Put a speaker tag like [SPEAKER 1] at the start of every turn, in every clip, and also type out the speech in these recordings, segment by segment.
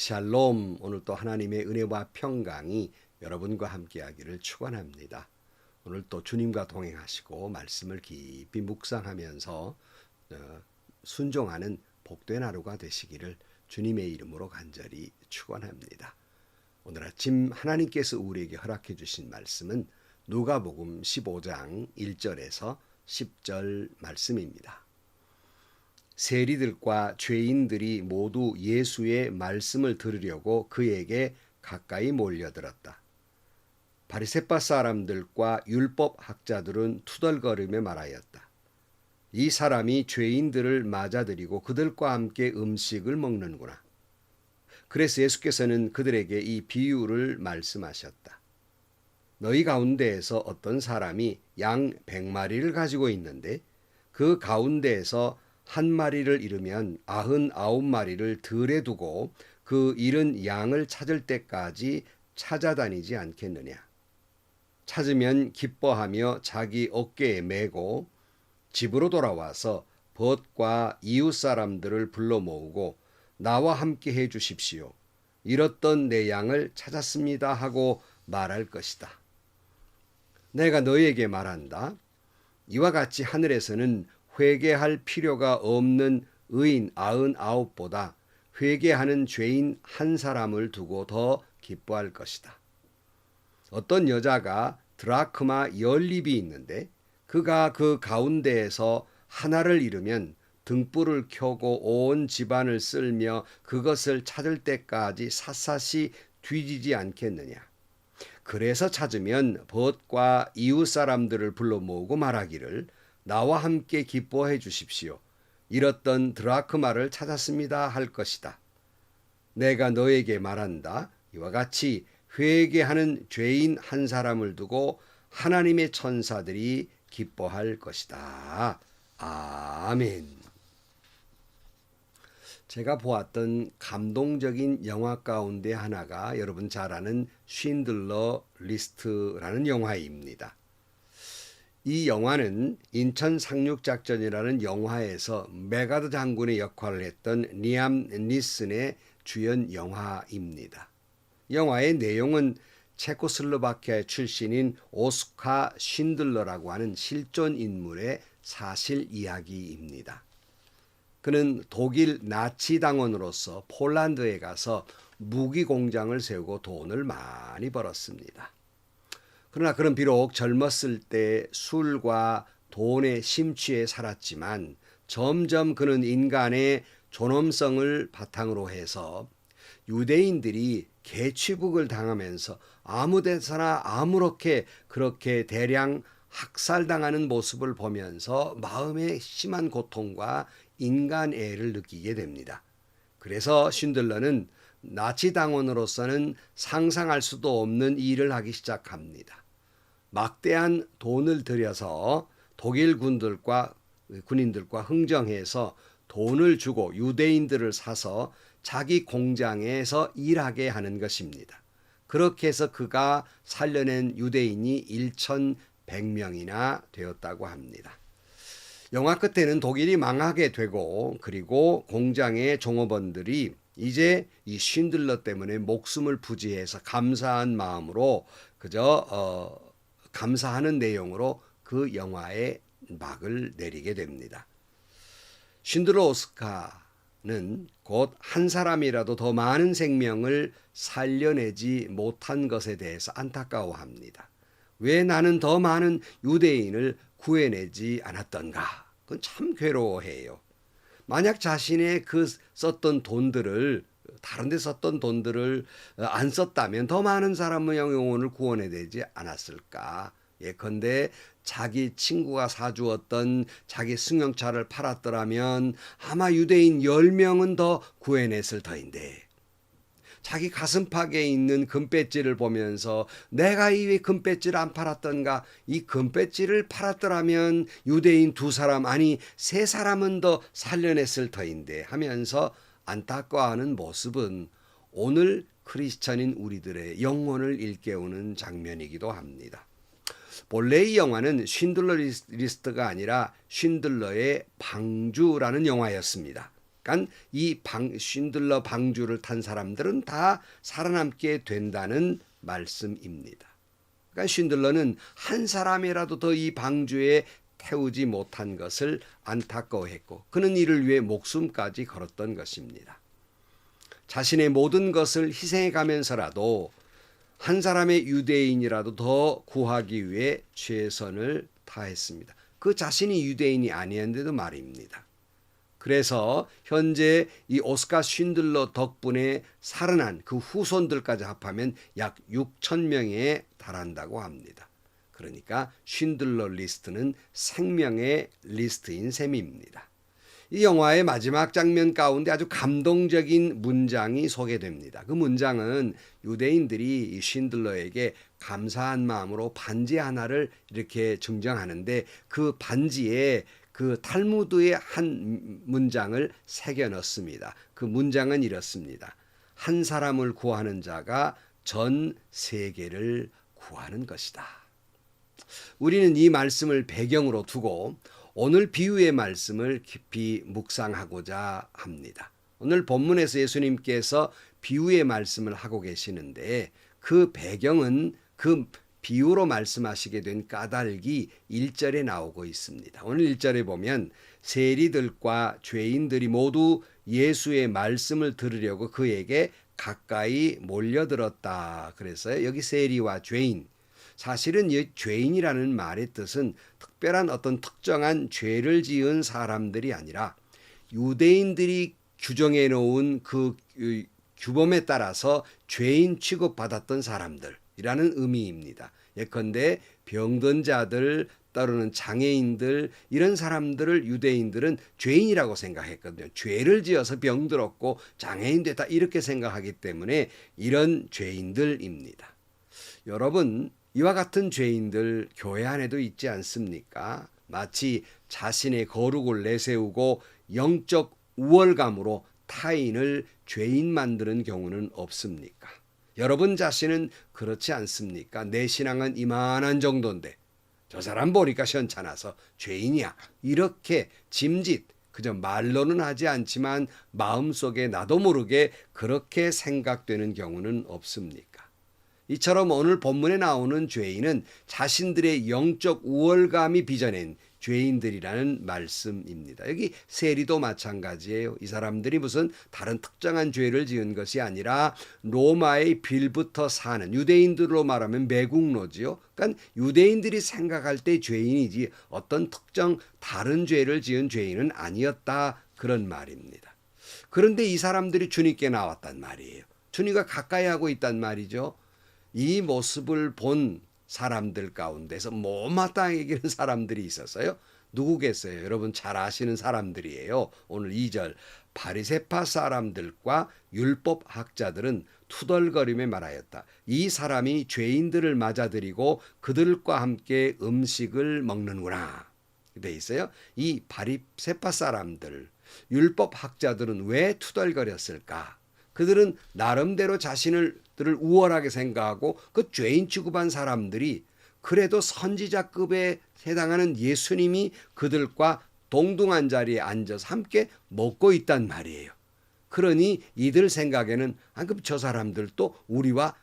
[SPEAKER 1] 샬롬. 오늘 또 하나님의 은혜와 평강이 여러분과 함께하기를 축원합니다. 오늘 또 주님과 동행하시고 말씀을 깊이 묵상하면서 순종하는 복된 하루가 되시기를 주님의 이름으로 간절히 축원합니다. 오늘 아침 하나님께서 우리에게 허락해 주신 말씀은 누가복음 15장 1절에서 10절 말씀입니다. 세리들과 죄인들이 모두 예수의 말씀을 들으려고 그에게 가까이 몰려들었다. 바리새파 사람들과 율법 학자들은 투덜거리며 말하였다. 이 사람이 죄인들을 맞아들이고 그들과 함께 음식을 먹는구나. 그래서 예수께서는 그들에게 이 비유를 말씀하셨다. 너희 가운데에서 어떤 사람이 양 100마리를 가지고 있는데 그 가운데에서 한 마리를 잃으면 99마리를 들에 두고 그 잃은 양을 찾을 때까지 찾아다니지 않겠느냐. 찾으면 기뻐하며 자기 어깨에 메고 집으로 돌아와서 벗과 이웃 사람들을 불러 모으고 나와 함께 해 주십시오. 잃었던 내 양을 찾았습니다 하고 말할 것이다. 내가 너희에게 말한다. 이와 같이 하늘에서는 회개할 필요가 없는 의인 99보다 회개하는 죄인 한 사람을 두고 더 기뻐할 것이다. 어떤 여자가 드라크마 10립이 있는데 그가 그 가운데에서 하나를 잃으면 등불을 켜고 온 집안을 쓸며 그것을 찾을 때까지 샅샅이 뒤지지 않겠느냐. 그래서 찾으면 벗과 이웃 사람들을 불러 모으고 말하기를 나와 함께 기뻐해 주십시오. 잃었던 드라크마를 찾았습니다 할 것이다. 내가 너에게 말한다. 이와 같이 회개하는 죄인 한 사람을 두고 하나님의 천사들이 기뻐할 것이다. 아멘. 제가 보았던 감동적인 영화 가운데 하나가 여러분 잘 아는 쉰들러 리스트라는 영화입니다. 이 영화는 인천 상륙작전이라는 영화에서 메가드 장군의 역할을 했던 리암 니슨의 주연 영화입니다. 영화의 내용은 체코슬로바키아 출신인 오스카 쉰들러라고 하는 실존 인물의 사실 이야기입니다. 그는 독일 나치 당원으로서 폴란드에 가서 무기 공장을 세우고 돈을 많이 벌었습니다. 그러나 그는 비록 젊었을 때 술과 돈에 심취해 살았지만 점점 그는 인간의 존엄성을 바탕으로 해서 유대인들이 개취북을 당하면서 아무 데서나 아무렇게 그렇게 대량 학살당하는 모습을 보면서 마음에 심한 고통과 인간애를 느끼게 됩니다. 그래서 쉰들러는 나치 당원으로서는 상상할 수도 없는 일을 하기 시작합니다. 막대한 돈을 들여서 독일 군인들과 흥정해서 돈을 주고 유대인들을 사서 자기 공장에서 일하게 하는 것입니다. 그렇게 해서 그가 살려낸 유대인이 1,100명이나 되었다고 합니다. 영화 끝에는 독일이 망하게 되고 그리고 공장의 종업원들이 이제 이 쉰들러 때문에 목숨을 부지해서 감사한 마음으로 그저 감사하는 내용으로 그 영화에 막을 내리게 됩니다. 쉰들러 오스카는 곧 한 사람이라도 더 많은 생명을 살려내지 못한 것에 대해서 안타까워합니다. 왜 나는 더 많은 유대인을 구해내지 않았던가? 그건 참 괴로워해요. 만약 자신의 썼던 돈들을 다른 데 썼던 돈들을 안 썼다면 더 많은 사람의 영혼을 구원해야 되지 않았을까? 예컨대 자기 친구가 사주었던 자기 승용차를 팔았더라면 아마 유대인 10명은 더 구해냈을 터인데 자기 가슴팍에 있는 금배지를 보면서 내가 이 금배지를 안 팔았던가, 이 금배지를 팔았더라면 유대인 2사람 아니 3사람은 더 살려냈을 터인데 하면서 안타까워하는 모습은 오늘 크리스찬인 우리들의 영혼을 일깨우는 장면이기도 합니다. 본래 이 영화는 쉰들러 리스트가 아니라 쉰들러의 방주라는 영화였습니다. 그러니까 이 쉰들러 방주를 탄 사람들은 다 살아남게 된다는 말씀입니다. 그러니까 쉰들러는 한 사람이라도 더 이 방주에 태우지 못한 것을 안타까워했고 그는 이를 위해 목숨까지 걸었던 것입니다. 자신의 모든 것을 희생해 가면서라도 한 사람의 유대인이라도 더 구하기 위해 최선을 다했습니다. 그 자신이 유대인이 아니었는데도 말입니다. 그래서 현재 이 오스카 쉰들러 덕분에 살아난 그 후손들까지 합하면 약 6천 명에 달한다고 합니다. 그러니까 쉰들러 리스트는 생명의 리스트인 셈입니다. 이 영화의 마지막 장면 가운데 아주 감동적인 문장이 소개됩니다. 그 문장은 유대인들이 이 쉰들러에게 감사한 마음으로 반지 하나를 이렇게 증정하는데 그 반지에 그 탈무드의 한 문장을 새겨 넣습니다. 그 문장은 이렇습니다. 한 사람을 구하는 자가 전 세계를 구하는 것이다. 우리는 이 말씀을 배경으로 두고 오늘 비유의 말씀을 깊이 묵상하고자 합니다. 오늘 본문에서 예수님께서 비유의 말씀을 하고 계시는데 그 배경은 그 비유로 말씀하시게 된 까닭이 1절에 나오고 있습니다. 오늘 1절에 보면 세리들과 죄인들이 모두 예수의 말씀을 들으려고 그에게 가까이 몰려들었다. 그래서 여기 세리와 죄인, 사실은 이 죄인이라는 말의 뜻은 특별한 어떤 특정한 죄를 지은 사람들이 아니라 유대인들이 규정해 놓은 그 규범에 따라서 죄인 취급받았던 사람들이라는 의미입니다. 예컨대 병든 자들 따르는 장애인들 이런 사람들을 유대인들은 죄인이라고 생각했거든요. 죄를 지어서 병들었고 장애인 됐다 이렇게 생각하기 때문에 이런 죄인들입니다. 여러분 이와 같은 죄인들 교회 안에도 있지 않습니까? 마치 자신의 거룩을 내세우고 영적 우월감으로 타인을 죄인 만드는 경우는 없습니까? 여러분 자신은 그렇지 않습니까? 내 신앙은 이만한 정도인데 저 사람 보니까 시원찮아서 죄인이야. 이렇게 짐짓 그저 말로는 하지 않지만 마음속에 나도 모르게 그렇게 생각되는 경우는 없습니까? 이처럼 오늘 본문에 나오는 죄인은 자신들의 영적 우월감이 빚어낸 죄인들이라는 말씀입니다. 여기 세리도 마찬가지예요. 이 사람들이 무슨 다른 특정한 죄를 지은 것이 아니라 로마의 빌부터 사는 유대인들로 말하면 매국노지요. 그러니까 유대인들이 생각할 때 죄인이지 어떤 특정 다른 죄를 지은 죄인은 아니었다 그런 말입니다. 그런데 이 사람들이 주님께 나왔단 말이에요. 주님과 가까이 하고 있단 말이죠. 이 모습을 본 사람들 가운데서 못마땅하게 여기는 사람들이 있었어요. 누구겠어요? 여러분 잘 아시는 사람들이에요. 오늘 2절 바리새파 사람들과 율법학자들은 투덜거리며 말하였다. 이 사람이 죄인들을 맞아들이고 그들과 함께 음식을 먹는구나. 돼 있어요. 이 바리새파 사람들, 율법학자들은 왜 투덜거렸을까? 그들은 나름대로 자신들을 우월하게 생각하고 그 죄인 취급한 사람들이 그래도 선지자급에 해당하는 예수님이 그들과 동등한 자리에 앉아서 함께 먹고 있단 말이에요. 그러니 이들 생각에는 그럼 저 사람들도 우리와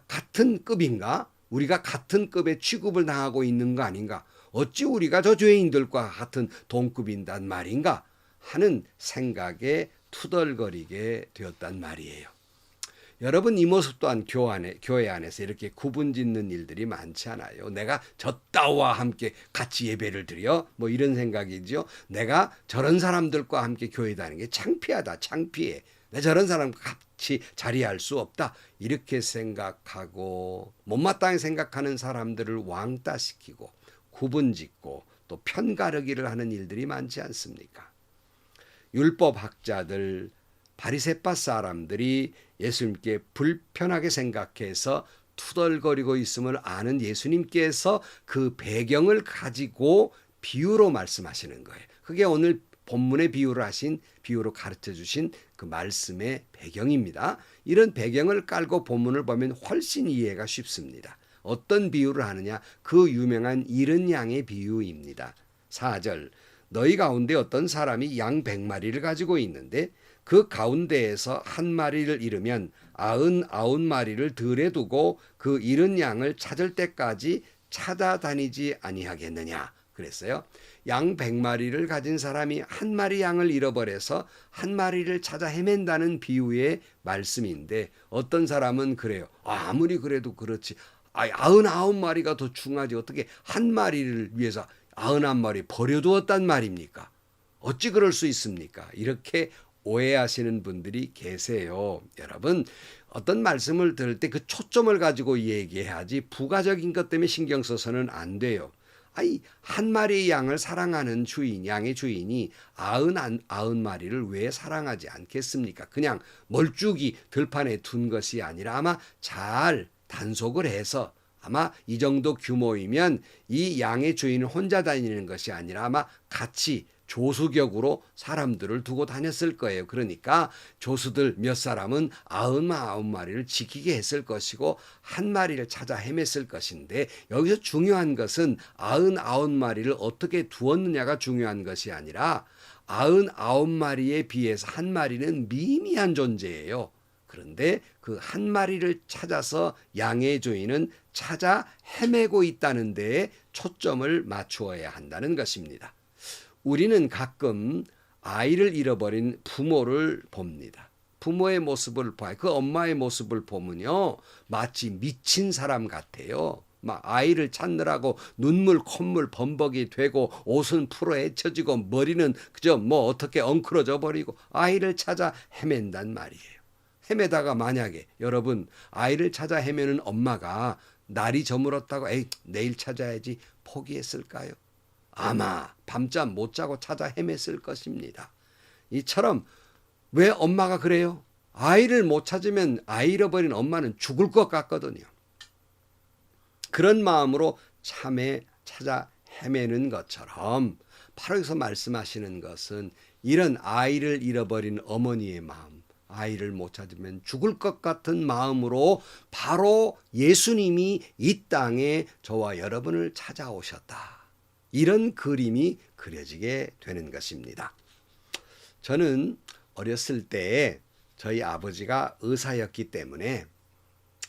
[SPEAKER 1] 같은 급인가? 우리가 같은 급의 취급을 당하고 있는 거 아닌가? 어찌 우리가 저 죄인들과 같은 동급인단 말인가? 하는 생각에 투덜거리게 되었단 말이에요. 여러분 이 모습 또한 교회 안에서 이렇게 구분짓는 일들이 많지 않아요. 내가 저 따위와 함께 같이 예배를 드려 뭐 이런 생각이죠. 내가 저런 사람들과 함께 교회 다니는 게 창피하다. 창피해. 내 저런 사람과 같이 자리할 수 없다. 이렇게 생각하고 못마땅히 생각하는 사람들을 왕따시키고 구분짓고 또 편가르기를 하는 일들이 많지 않습니까? 율법학자들, 바리새파 사람들이 예수님께 불편하게 생각해서 투덜거리고 있음을 아는 예수님께서 그 배경을 가지고 비유로 말씀하시는 거예요. 그게 오늘 본문의 비유로 가르쳐 주신 그 말씀의 배경입니다. 이런 배경을 깔고 본문을 보면 훨씬 이해가 쉽습니다. 어떤 비유를 하느냐? 그 유명한 잃은 양의 비유입니다. 4절 너희 가운데 어떤 사람이 양 100마리를 가지고 있는데 그 가운데에서 한 마리를 잃으면 99마리를 들에 두고 그 잃은 양을 찾을 때까지 찾아다니지 아니하겠느냐 그랬어요. 양 100마리를 가진 사람이 한 마리 양을 잃어버려서 한 마리를 찾아 헤맨다는 비유의 말씀인데 어떤 사람은 그래요. 아무리 그래도 그렇지. 99마리가 더 중하지 어떻게 한 마리를 위해서 99마리 버려두었단 말입니까? 어찌 그럴 수 있습니까? 이렇게 오해하시는 분들이 계세요. 여러분 어떤 말씀을 들을 때 그 초점을 가지고 얘기해야지 부가적인 것 때문에 신경 써서는 안 돼요. 한 마리의 양을 사랑하는 주인, 양의 주인이 99마리를 왜 사랑하지 않겠습니까? 그냥 멀쭉이 들판에 둔 것이 아니라 아마 잘 단속을 해서 아마 이 정도 규모이면 이 양의 주인은 혼자 다니는 것이 아니라 아마 같이 조수격으로 사람들을 두고 다녔을 거예요. 그러니까 조수들 몇 사람은 99마리를 지키게 했을 것이고 한 마리를 찾아 헤맸을 것인데 여기서 중요한 것은 99마리를 어떻게 두었느냐가 중요한 것이 아니라 99마리에 비해서 한 마리는 미미한 존재예요. 그런데 그 한 마리를 찾아서 양의 주인은 찾아 헤매고 있다는 데에 초점을 맞추어야 한다는 것입니다. 우리는 가끔 아이를 잃어버린 부모를 봅니다. 부모의 모습을 봐요. 그 엄마의 모습을 보면요. 마치 미친 사람 같아요. 막 아이를 찾느라고 눈물 콧물 범벅이 되고 옷은 풀어 헤쳐지고 머리는 그저 어떻게 엉클어져 버리고 아이를 찾아 헤맨단 말이에요. 헤매다가 만약에 여러분 아이를 찾아 헤매는 엄마가 날이 저물었다고 내일 찾아야지 포기했을까요? 아마 밤잠 못 자고 찾아 헤맸을 것입니다. 이처럼 왜 엄마가 그래요? 아이를 못 찾으면 아이 잃어버린 엄마는 죽을 것 같거든요. 그런 마음으로 참에 찾아 헤매는 것처럼 바로 여기서 말씀하시는 것은 이런 아이를 잃어버린 어머니의 마음, 아이를 못 찾으면 죽을 것 같은 마음으로 바로 예수님이 이 땅에 저와 여러분을 찾아오셨다. 이런 그림이 그려지게 되는 것입니다. 저는 어렸을 때 저희 아버지가 의사였기 때문에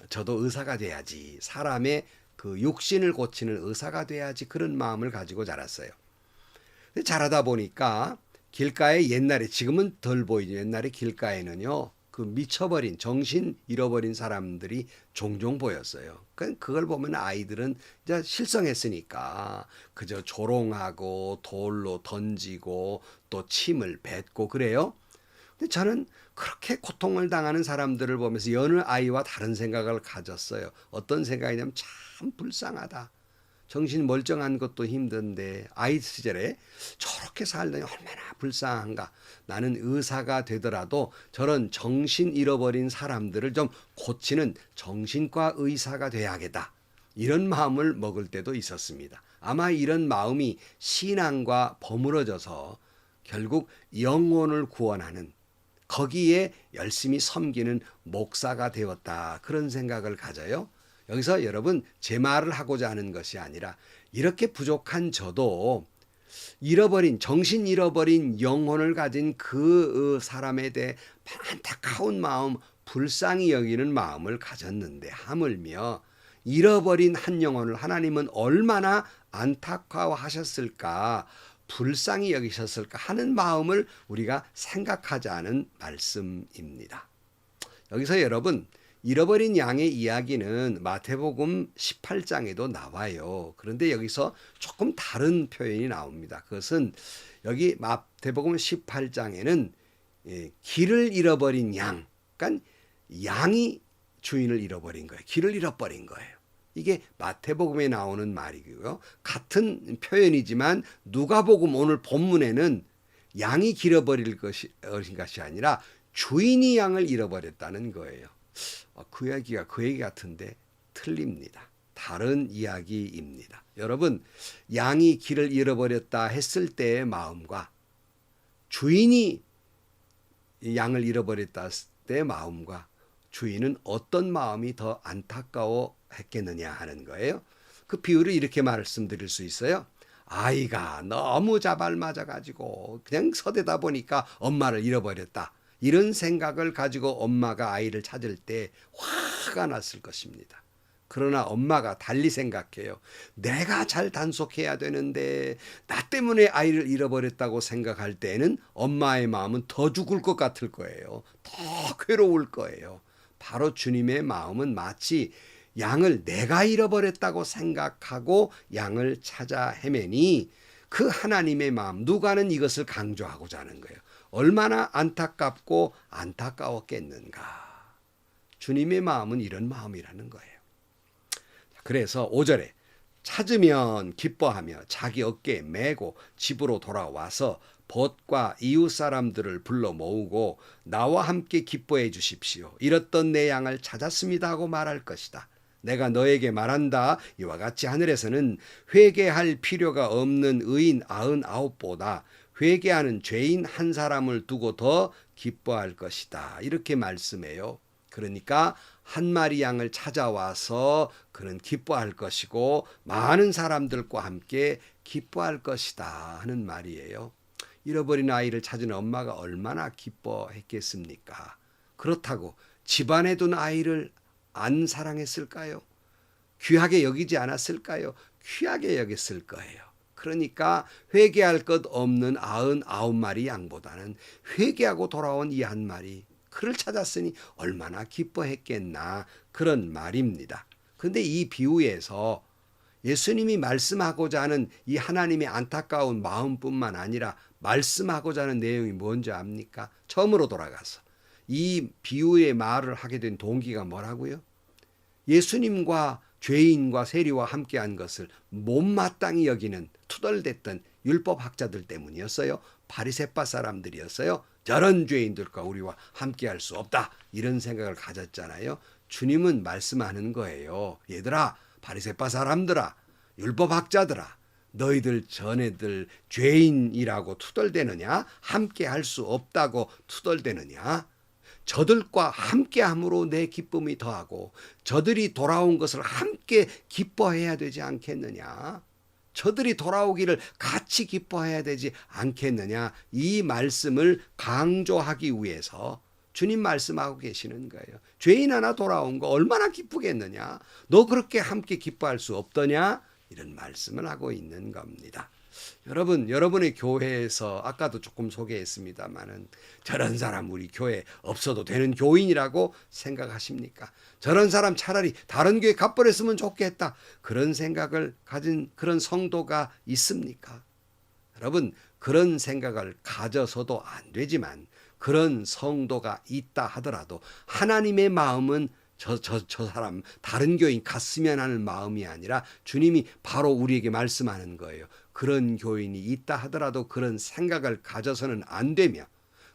[SPEAKER 1] 저도 의사가 돼야지, 사람의 그 육신을 고치는 의사가 돼야지 그런 마음을 가지고 자랐어요. 근데 자라다 보니까 길가에 옛날에, 지금은 덜 보이죠. 옛날에 길가에는요, 그 미쳐버린, 정신 잃어버린 사람들이 종종 보였어요. 그걸 보면 아이들은 이제 실성했으니까 그저 조롱하고 돌로 던지고 또 침을 뱉고 그래요. 근데 저는 그렇게 고통을 당하는 사람들을 보면서 여느 아이와 다른 생각을 가졌어요. 어떤 생각이냐면 참 불쌍하다. 정신 멀쩡한 것도 힘든데 아이 시절에 저렇게 살다니 얼마나 불쌍한가. 나는 의사가 되더라도 저런 정신 잃어버린 사람들을 좀 고치는 정신과 의사가 돼야겠다. 이런 마음을 먹을 때도 있었습니다. 아마 이런 마음이 신앙과 버무러져서 결국 영혼을 구원하는, 거기에 열심히 섬기는 목사가 되었다. 그런 생각을 가져요. 여기서 여러분, 제 말을 하고자 하는 것이 아니라 이렇게 부족한 저도 잃어버린, 정신 잃어버린 영혼을 가진 그 사람에 대해 안타까운 마음, 불쌍히 여기는 마음을 가졌는데 하물며 잃어버린 한 영혼을 하나님은 얼마나 안타까워하셨을까, 불쌍히 여기셨을까 하는 마음을 우리가 생각하자는 말씀입니다. 여기서 여러분, 잃어버린 양의 이야기는 마태복음 18장에도 나와요. 그런데 여기서 조금 다른 표현이 나옵니다. 그것은 여기 마태복음 18장에는 길을 잃어버린 양, 그러니까 양이 주인을 잃어버린 거예요. 길을 잃어버린 거예요. 이게 마태복음에 나오는 말이고요. 같은 표현이지만 누가복음 오늘 본문에는 양이 잃어버릴 것이 아니라 주인이 양을 잃어버렸다는 거예요. 그 얘기가 그 얘기 같은데 틀립니다. 다른 이야기입니다. 여러분, 양이 길을 잃어버렸다 했을 때의 마음과 주인이 양을 잃어버렸다 했을 때의 마음과 주인은 어떤 마음이 더 안타까워 했겠느냐 하는 거예요. 그 비유를 이렇게 말씀드릴 수 있어요. 아이가 너무 자발맞아가지고 그냥 서대다 보니까 엄마를 잃어버렸다. 이런 생각을 가지고 엄마가 아이를 찾을 때 화가 났을 것입니다. 그러나 엄마가 달리 생각해요. 내가 잘 단속해야 되는데 나 때문에 아이를 잃어버렸다고 생각할 때는 엄마의 마음은 더 죽을 것 같을 거예요. 더 괴로울 거예요. 바로 주님의 마음은 마치 양을 내가 잃어버렸다고 생각하고 양을 찾아 헤매니 그 하나님의 마음, 누가는 이것을 강조하고자 하는 거예요. 얼마나 안타깝고 안타까웠겠는가. 주님의 마음은 이런 마음이라는 거예요. 그래서 5절에 찾으면 기뻐하며 자기 어깨에 메고 집으로 돌아와서 벗과 이웃 사람들을 불러 모으고 나와 함께 기뻐해 주십시오. 잃었던 내 양을 찾았습니다 하고 말할 것이다. 내가 너에게 말한다. 이와 같이 하늘에서는 회개할 필요가 없는 의인 99보다 회개하는 죄인 한 사람을 두고 더 기뻐할 것이다. 이렇게 말씀해요. 그러니까 한 마리 양을 찾아와서 그는 기뻐할 것이고 많은 사람들과 함께 기뻐할 것이다 하는 말이에요. 잃어버린 아이를 찾은 엄마가 얼마나 기뻐했겠습니까? 그렇다고 집안에 둔 아이를 안 사랑했을까요? 귀하게 여기지 않았을까요? 귀하게 여겼을 거예요. 그러니까 회개할 것 없는 99마리 양보다는 회개하고 돌아온 이 한 마리, 그를 찾았으니 얼마나 기뻐했겠나, 그런 말입니다. 그런데 이 비유에서 예수님이 말씀하고자 하는 이 하나님의 안타까운 마음뿐만 아니라 말씀하고자 하는 내용이 뭔지 압니까? 처음으로 돌아가서 이 비유의 말을 하게 된 동기가 뭐라고요? 예수님과 죄인과 세리와 함께한 것을 못마땅히 여기는 투덜댔던 율법학자들 때문이었어요. 바리새파 사람들이었어요. 저런 죄인들과 우리와 함께할 수 없다. 이런 생각을 가졌잖아요. 주님은 말씀하는 거예요. 얘들아, 바리새파 사람들아, 율법학자들아, 너희들 전애들 죄인이라고 투덜대느냐? 함께할 수 없다고 투덜대느냐? 저들과 함께함으로 내 기쁨이 더하고 저들이 돌아온 것을 함께 기뻐해야 되지 않겠느냐? 저들이 돌아오기를 같이 기뻐해야 되지 않겠느냐? 이 말씀을 강조하기 위해서 주님 말씀하고 계시는 거예요. 죄인 하나 돌아온 거 얼마나 기쁘겠느냐? 너 그렇게 함께 기뻐할 수 없더냐? 이런 말씀을 하고 있는 겁니다. 여러분, 여러분의 교회에서 아까도 조금 소개했습니다마는 저런 사람 우리 교회 없어도 되는 교인이라고 생각하십니까? 저런 사람 차라리 다른 교회 가버렸으면 좋겠다. 그런 생각을 가진 그런 성도가 있습니까? 여러분, 그런 생각을 가져서도 안 되지만 그런 성도가 있다 하더라도 하나님의 마음은 저 사람 다른 교인 갔으면 하는 마음이 아니라 주님이 바로 우리에게 말씀하는 거예요. 그런 교인이 있다 하더라도 그런 생각을 가져서는 안 되며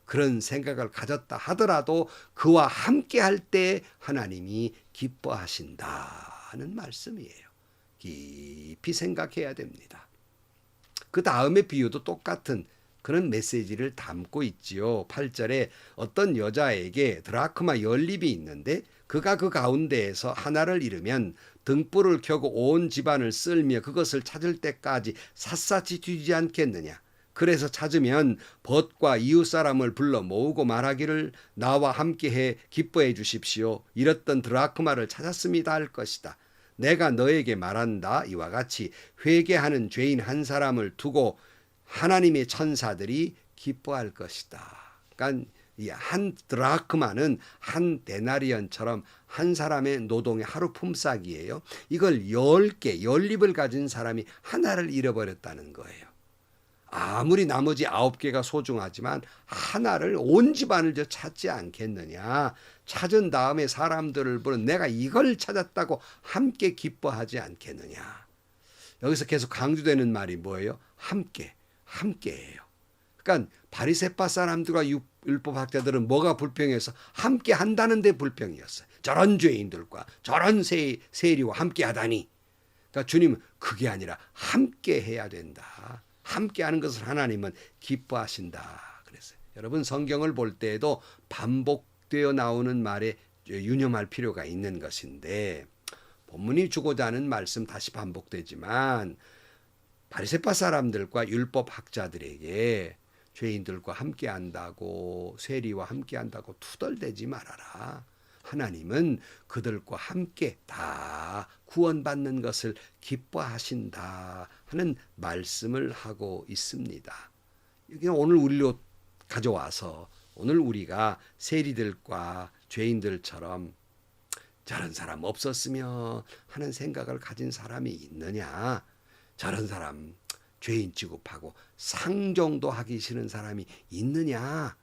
[SPEAKER 1] 그런 생각을 가졌다 하더라도 그와 함께 할 때 하나님이 기뻐하신다는 말씀이에요. 깊이 생각해야 됩니다. 그 다음의 비유도 똑같은 그런 메시지를 담고 있지요. 8절에 어떤 여자에게 드라크마 연립이 있는데 그가 그 가운데에서 하나를 잃으면 등불을 켜고 온 집안을 쓸며 그것을 찾을 때까지 샅샅이 뒤지지 않겠느냐. 그래서 찾으면 벗과 이웃 사람을 불러 모으고 말하기를 나와 함께해 기뻐해 주십시오. 잃었던 드라크마를 찾았습니다 할 것이다. 내가 너에게 말한다. 이와 같이 회개하는 죄인 한 사람을 두고 하나님의 천사들이 기뻐할 것이다. 그러니까 이 한 드라크마는 한 데나리온처럼 한 사람의 노동의 하루 품삯이에요. 이걸 10개 연립을 가진 사람이 하나를 잃어버렸다는 거예요. 아무리 나머지 9개가 소중하지만 하나를 온 집안을 찾지 않겠느냐. 찾은 다음에 사람들을 부른 내가 이걸 찾았다고 함께 기뻐하지 않겠느냐. 여기서 계속 강조되는 말이 뭐예요? 함께예요. 그러니까 바리새파 사람들과 율법학자들은 뭐가 불평해서 함께 한다는 데 불평이었어요. 저런 죄인들과 저런 세리와 함께 하다니. 그러니까 주님은 그게 아니라 함께 해야 된다. 함께 하는 것을 하나님은 기뻐하신다 그랬어요. 여러분, 성경을 볼 때에도 반복되어 나오는 말에 유념할 필요가 있는 것인데 본문이 주고자 하는 말씀 다시 반복되지만 바리새파 사람들과 율법 학자들에게 죄인들과 함께한다고 세리와 함께한다고 투덜대지 말아라. 하나님은 그들과 함께 다 구원받는 것을 기뻐하신다 하는 말씀을 하고 있습니다. 이게 오늘 우리로 가져와서 오늘 우리가 세리들과 죄인들처럼 저런 사람 없었으면 하는 생각을 가진 사람이 있느냐? 저런 사람 죄인 취급하고 상종도 하기 싫은 사람이 있느냐?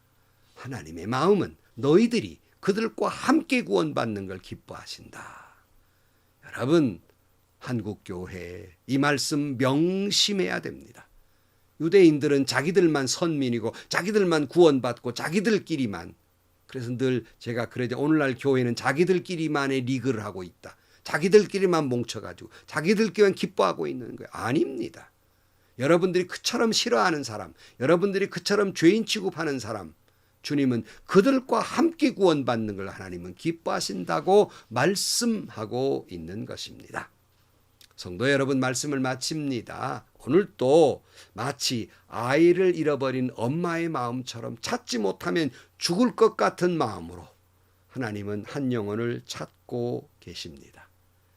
[SPEAKER 1] 하나님의 마음은 너희들이 그들과 함께 구원받는 걸 기뻐하신다. 여러분, 한국교회 이 말씀 명심해야 됩니다. 유대인들은 자기들만 선민이고 자기들만 구원받고 자기들끼리만, 그래서 늘 제가 그러죠. 오늘날 교회는 자기들끼리만의 리그를 하고 있다. 자기들끼리만 뭉쳐가지고 자기들끼리만 기뻐하고 있는 거예요. 아닙니다. 여러분들이 그처럼 싫어하는 사람, 여러분들이 그처럼 죄인 취급하는 사람, 주님은 그들과 함께 구원받는 걸 하나님은 기뻐하신다고 말씀하고 있는 것입니다. 성도 여러분, 말씀을 마칩니다. 오늘 또 마치 아이를 잃어버린 엄마의 마음처럼 찾지 못하면 죽을 것 같은 마음으로 하나님은 한 영혼을 찾고 계십니다.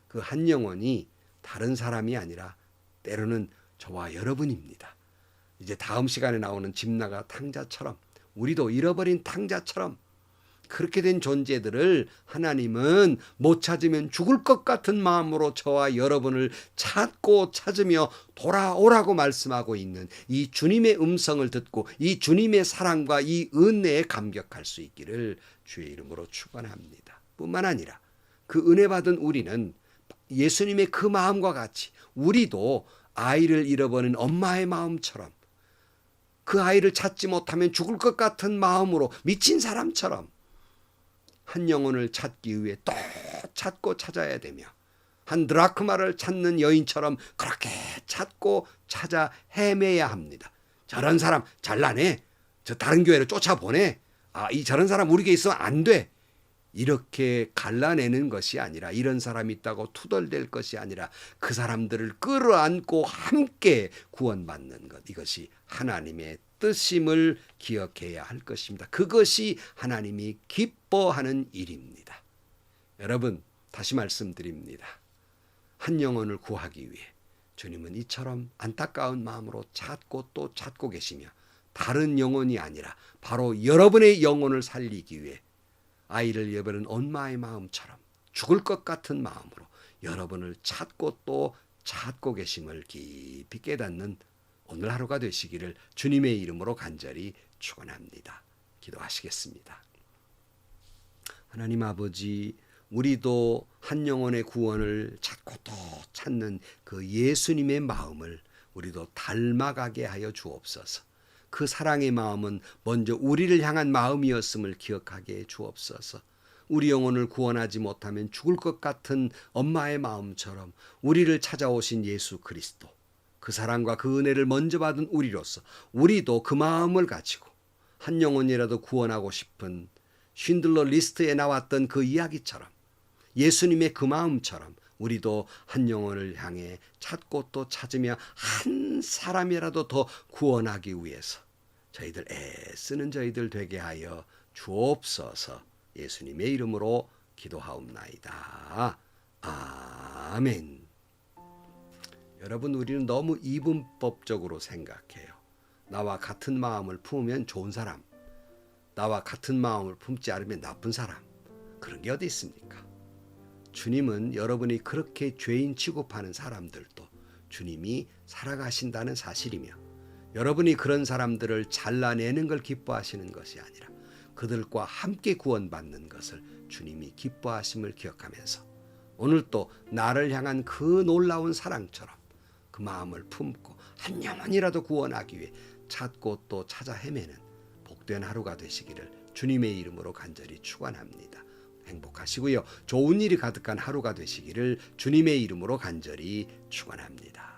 [SPEAKER 1] 그 한 영혼이 다른 사람이 아니라 때로는 저와 여러분입니다. 이제 다음 시간에 나오는 집나가 탕자처럼 우리도 잃어버린 탕자처럼 그렇게 된 존재들을 하나님은 못 찾으면 죽을 것 같은 마음으로 저와 여러분을 찾고 찾으며 돌아오라고 말씀하고 있는 이 주님의 음성을 듣고 이 주님의 사랑과 이 은혜에 감격할 수 있기를 주의 이름으로 축원합니다. 뿐만 아니라 그 은혜 받은 우리는 예수님의 그 마음과 같이 우리도 아이를 잃어버린 엄마의 마음처럼 그 아이를 찾지 못하면 죽을 것 같은 마음으로 미친 사람처럼 한 영혼을 찾기 위해 또 찾고 찾아야 되며 한 드라크마를 찾는 여인처럼 그렇게 찾고 찾아 헤매야 합니다. 저런 사람 잘나네. 저 다른 교회로 쫓아보내. 저런 사람 우리 교회에 있으면 안 돼. 이렇게 갈라내는 것이 아니라, 이런 사람이 있다고 투덜댈 것이 아니라 그 사람들을 끌어안고 함께 구원받는 것, 이것이 하나님의 뜻임을 기억해야 할 것입니다. 그것이 하나님이 기뻐하는 일입니다. 여러분, 다시 말씀드립니다. 한 영혼을 구하기 위해 주님은 이처럼 안타까운 마음으로 찾고 또 찾고 계시며, 다른 영혼이 아니라 바로 여러분의 영혼을 살리기 위해 아이를 잃어버린 엄마의 마음처럼 죽을 것 같은 마음으로 여러분을 찾고 또 찾고 계심을 깊이 깨닫는 오늘 하루가 되시기를 주님의 이름으로 간절히 축원합니다. 기도하시겠습니다. 하나님 아버지, 우리도 한 영혼의 구원을 찾고 또 찾는 그 예수님의 마음을 우리도 닮아가게 하여 주옵소서. 그 사랑의 마음은 먼저 우리를 향한 마음이었음을 기억하게 해 주옵소서. 우리 영혼을 구원하지 못하면 죽을 것 같은 엄마의 마음처럼 우리를 찾아오신 예수 그리스도, 그 사랑과 그 은혜를 먼저 받은 우리로서 우리도 그 마음을 가지고 한 영혼이라도 구원하고 싶은 쉰들러 리스트에 나왔던 그 이야기처럼, 예수님의 그 마음처럼 우리도 한 영혼을 향해 찾고 또 찾으며 한 사람이라도 더 구원하기 위해서 저희들 애쓰는 저희들 되게 하여 주옵소서. 예수님의 이름으로 기도하옵나이다. 아멘. 여러분, 우리는 너무 이분법적으로 생각해요. 나와 같은 마음을 품으면 좋은 사람, 나와 같은 마음을 품지 않으면 나쁜 사람, 그런 게 어디 있습니까? 주님은 여러분이 그렇게 죄인 취급하는 사람들도 주님이 살아가신다는 사실이며, 여러분이 그런 사람들을 잘라내는 걸 기뻐하시는 것이 아니라 그들과 함께 구원받는 것을 주님이 기뻐하심을 기억하면서 오늘 또 나를 향한 그 놀라운 사랑처럼 그 마음을 품고 한 영혼이라도 구원하기 위해 찾고 또 찾아 헤매는 복된 하루가 되시기를 주님의 이름으로 간절히 축원합니다. 행복하시고요, 좋은 일이 가득한 하루가 되시기를 주님의 이름으로 간절히 축원합니다.